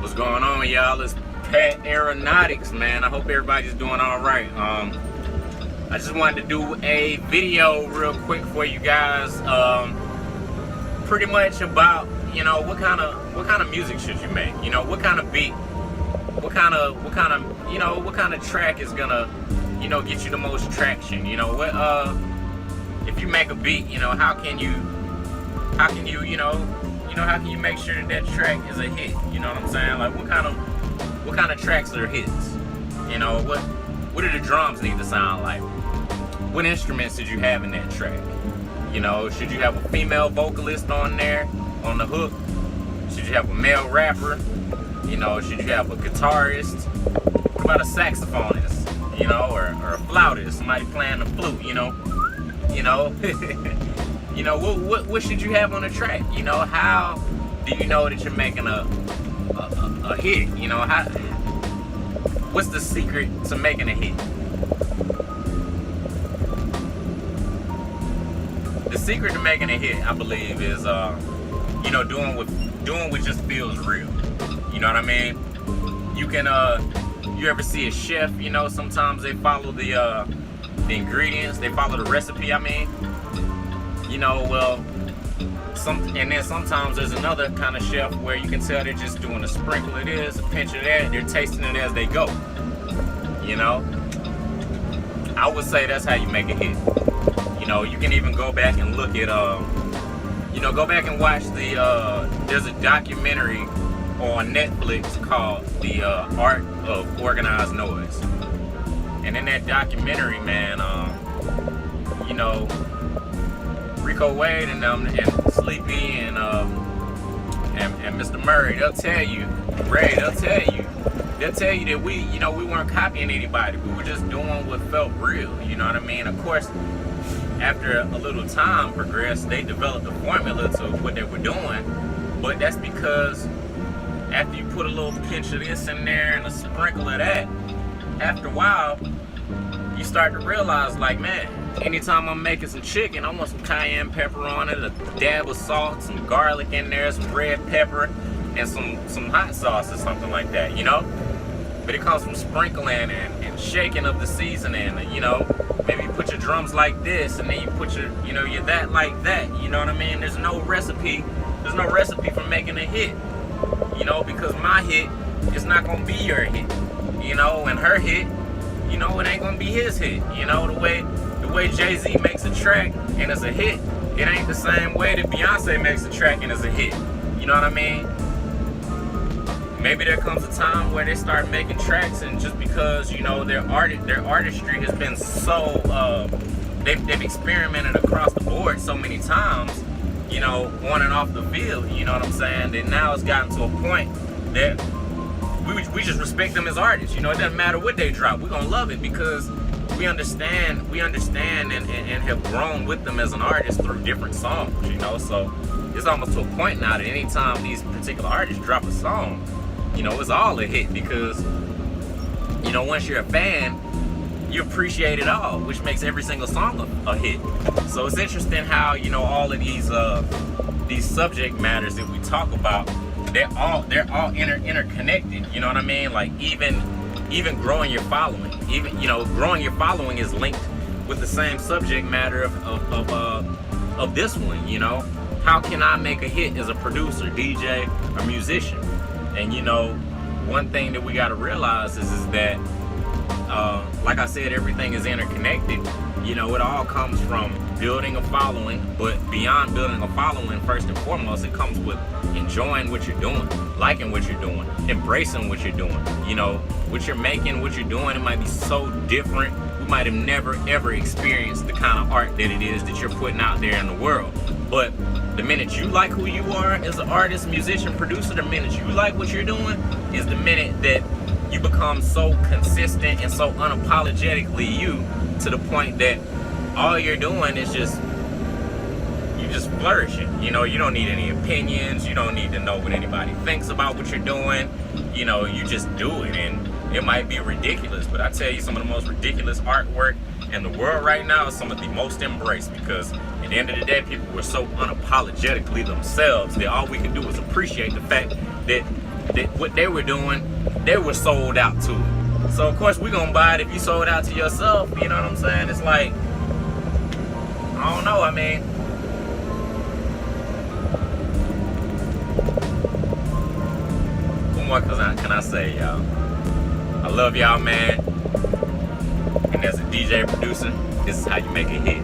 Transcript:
What's going on, y'all? It's Pat Aeronautics, man. I hope everybody's doing all right. I just wanted to do a video real quick for you guys, pretty much about, you know, what kind of music should you make? You know, what kind of beat, what kind of track is gonna, you know, get you the most traction? You know, what if you make a beat, you know, how can you how can you make sure that that track is a hit? You know what I'm saying? Like, what kind of tracks are hits? You know, what do the drums need to sound like? What instruments did you have in that track? You know, should you have a female vocalist on there on the hook? Should you have a male rapper? You know, should you have a guitarist? What about a saxophonist? You know, or a flautist, somebody playing the flute? You know. You know, what should you have on the track? You know, how do you know that you're making a hit? You know, what's the secret to making a hit? The secret to making a hit, I believe, is you know, doing what just feels real. You know what I mean? You can you ever see a chef? You know, sometimes they follow the ingredients, they follow the recipe. I mean. You know, well, and then sometimes there's another kind of chef where you can tell they're just doing a sprinkle of this, a pinch of that, they're tasting it as they go. You know, I would say that's how you make a hit. You know, you can even go back and look at, you know, go back and watch there's a documentary on Netflix called The Art of Organized Noise. And in that documentary, man, you know, Rico Wade and Sleepy and Mr. Murray, they'll tell you that we weren't copying anybody. We were just doing what felt real. You know what I mean? Of course, after a little time progressed, they developed a formula to what they were doing. But that's because after you put a little pinch of this in there and a sprinkle of that, after a while, you start to realize, like, man, anytime I'm making some chicken, I want some cayenne pepper on it, a dab of salt, some garlic in there, some red pepper, and some hot sauce or something like that, you know? But it comes from sprinkling and shaking of the seasoning, and, you know, maybe you put your drums like this, and then you put your that like that, you know what I mean? There's no recipe for making a hit, you know, because my hit is not gonna be your hit, you know, and her hit, you know, it ain't gonna be his hit, you know, the way Jay-Z makes a track and it's a hit, it ain't the same way that Beyonce makes a track and it's a hit. You know what I mean? Maybe there comes a time where they start making tracks, and just because, you know, their artistry has been so they've experimented across the board so many times, you know, on and off the field, you know what I'm saying, that now it's gotten to a point that we just respect them as artists. You know, it doesn't matter what they drop, we're gonna love it because we understand and have grown with them as an artist through different songs, you know. So it's almost to a point now that anytime these particular artists drop a song, you know, it's all a hit because, you know, once you're a fan, you appreciate it all, which makes every single song a hit. So it's interesting how, you know, all of these subject matters that we talk about, they're all interconnected, you know what I mean? Like, even growing your following, growing your following is linked with the same subject matter of this one. You know, how can I make a hit as a producer, DJ, or musician? And, you know, one thing that we got to realize is that, like I said, everything is interconnected. You know, it all comes from building a following, but beyond building a following, first and foremost, it comes with enjoying what you're doing, liking what you're doing, embracing what you're doing. You know, what you're making, what you're doing, it might be so different. We might have never ever experienced the kind of art that it is that you're putting out there in the world. But the minute you like who you are as an artist, musician, producer, the minute you like what you're doing is the minute that you become so consistent and so unapologetically you, to the point that all you're doing is just flourishing. You know, you don't need any opinions, you don't need to know what anybody thinks about what you're doing. You know, you just do it, and it might be ridiculous, but I tell you, some of the most ridiculous artwork in the world right now is some of the most embraced, because at the end of the day, people were so unapologetically themselves that all we can do is appreciate the fact that what they were doing, they were sold out to it. So of course we gonna buy it if you sold out to yourself. You know what I'm saying? It's like, I don't know. I mean, what more can I say, y'all? I love y'all, man. And as a DJ producer, this is how you make a hit.